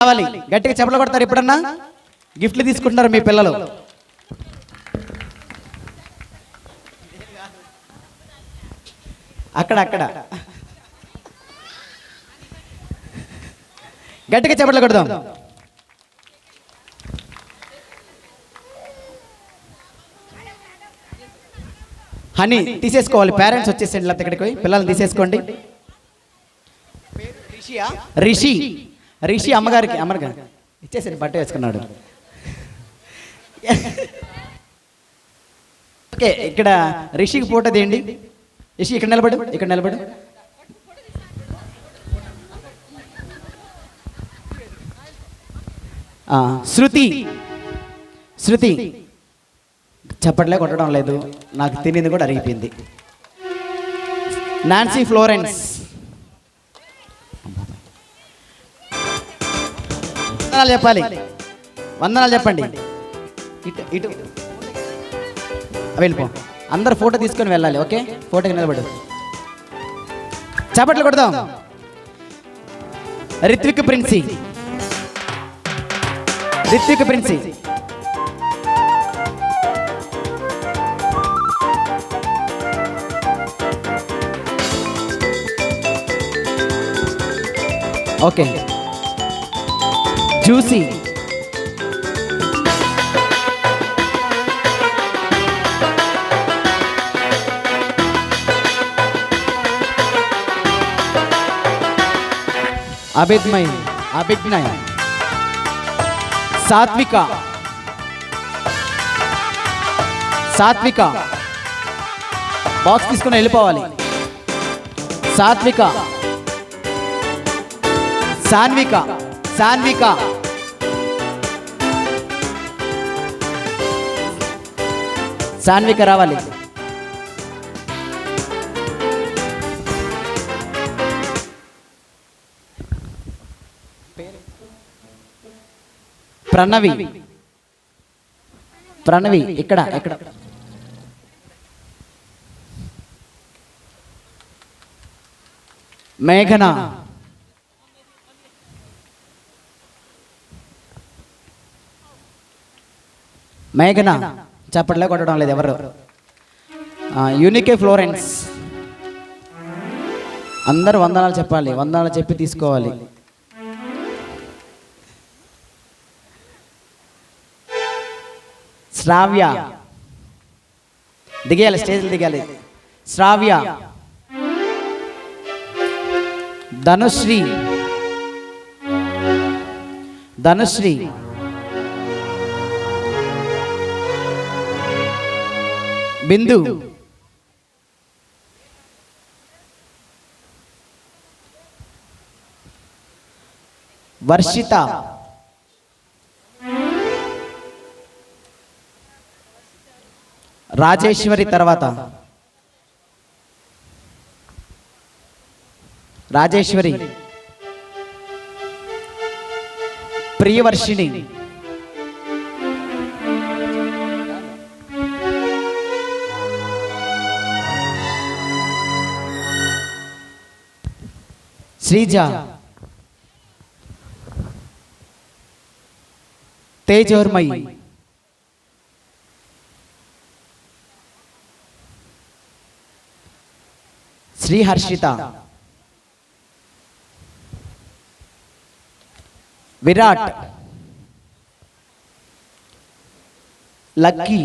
కావాలి గట్టిగా చెప్పలు కొడతారు. ఎప్పుడన్నా గిఫ్ట్లు తీసుకుంటున్నారు మీ పిల్లలు. అక్కడ అక్కడ గట్టిగా చెప్పలు కొడదాం. హనీ తీసేసుకోవాలి. పేరెంట్స్ వచ్చేసండి, లేకపోతే ఇక్కడికి పోయి పిల్లల్ని తీసేసుకోండి. రిషి రిషి అమ్మగారికి ఇచ్చేసండి, బట్ట వేసుకున్నాడు. ఓకే, ఇక్కడ రిషికి ఫోటో తీయండి. రిషి ఇక్కడ నిలబడు, ఇక్కడ నిలబడు. శృతి శృతి చప్పట్లే కొట్టడం లేదు, నాకు తినేది కూడా అరిగిపోయింది. నాన్సీ ఫ్లోరెన్స్ వందనాలు చెప్పాలి, వందనాలు చెప్పండి. ఇటు ఇటు వెళ్ళిపో, అందరు ఫోటో తీసుకొని వెళ్ళాలి. ఓకే, ఫోటోకి నిలబడు, చప్పట్లు కొడదాం. రిత్విక్ ప్రిన్సీ, రిత్విక్ ప్రిన్సీ ఓకే. జూసీ అభిజ్ఞయ్ సాత్విక సాత్విక బాక్స్ తీసుకుని వెళ్ళిపోవాలి. సాత్విక సాన్విక సాన్విక సాన్విక రావాలి. ప్రణవి ప్రణవి ఇక్కడ ఇక్కడ మేఘన మేఘన చప్పట్లే కొట్టడం లేదు ఎవరు. యూనికే ఫ్లోరెన్స్, అందరూ వందనాలు చెప్పాలి, వందనాలు చెప్పి తీసుకోవాలి. శ్రావ్య దిగేయాలి, స్టేజ్లో దిగాలి. శ్రావ్య ధనుశ్రీ ధనుశ్రీ బిందు వర్షిత రాజేశ్వరి, తర్వాత రాజేశ్వరి ప్రియవర్షిణి శ్రీజ తేజోర్మయి శ్రీహర్షిత విరాట్ లక్కీ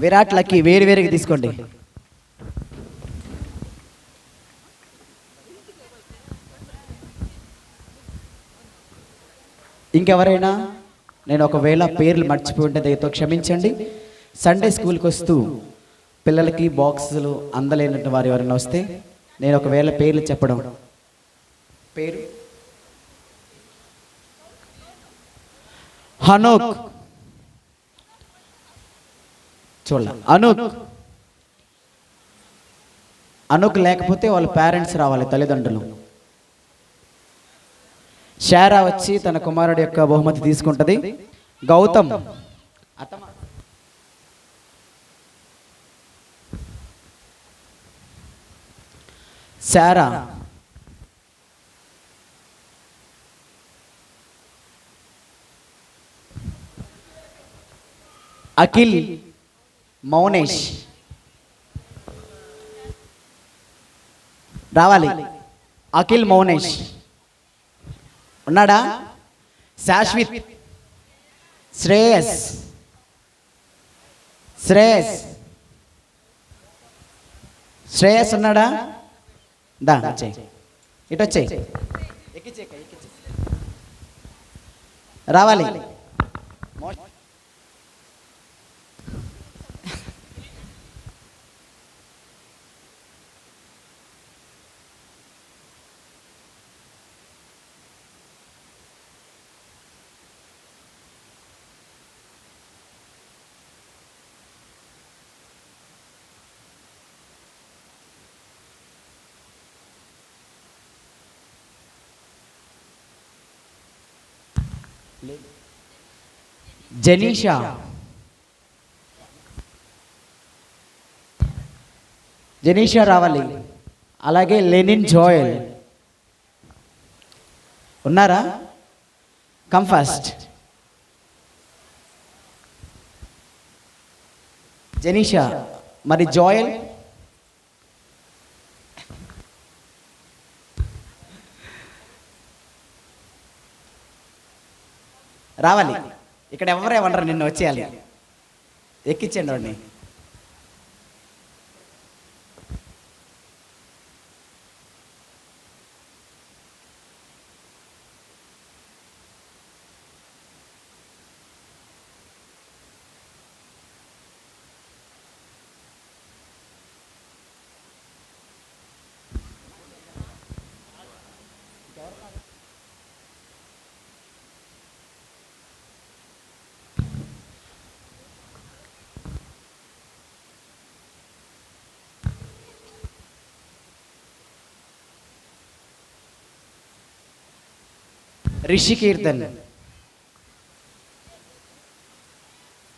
విరాట్ లక్కీ వేరు వేరుగా తీసుకోండి. ఇంకెవరైనా నేను ఒకవేళ పేర్లు మర్చిపోయి ఉంటే దయతో క్షమించండి. సండే స్కూల్కి వస్తూ పిల్లలకి బాక్సులు అందలేనట్టు వారు ఎవరైనా వస్తే నేను ఒకవేళ పేర్లు చెప్పడం, పేరు హనోక్ చూడాల, అనుక్ లేకపోతే వాళ్ళ పేరెంట్స్ రావాలి, తల్లిదండ్రులు. షారా వచ్చి తన కుమారుడి యొక్క బహుమతి తీసుకుంటది. గౌతమ్ శారా, అఖిల్ మౌనేష్ రావాలి. అఖిల్ మౌనేష్ ఉన్నాడా? శాశ్విత్, శ్రేయస్, శ్రేయస్ శ్రేయస్ ఉన్నాడా? దా వచ్చేయి, ఇటు వచ్చేయి, రావాలి. జనీషా, జనీషా రావాలి. అలాగే లెనిన్ జోయల్ ఉన్నారా? Come fast. జనీషా, మరి జోయల్ రావాలి. ఇక్కడ ఎవరే ఉండరు, నిన్ను వచ్చేయాలి. ఎక్కించండి వాడిని. రిషి కీర్తన్,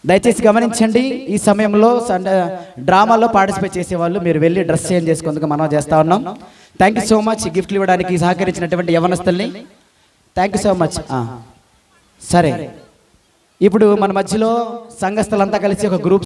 దయచేసి గమనించండి. ఈ సమయంలో డ్రామాలో పార్టిసిపేట్ చేసేవాళ్ళు మీరు వెళ్ళి డ్రెస్ చేంజ్ చేసుకుందుకు మనం చేస్తా ఉన్నాం. Thank you so much. గిఫ్ట్లు ఇవ్వడానికి సహకరించినటువంటి యవనస్తుల్ని థ్యాంక్ యూ సో మచ్. సరే, ఇప్పుడు మన మధ్యలో సంఘస్థలంతా కలిసి ఒక గ్రూప్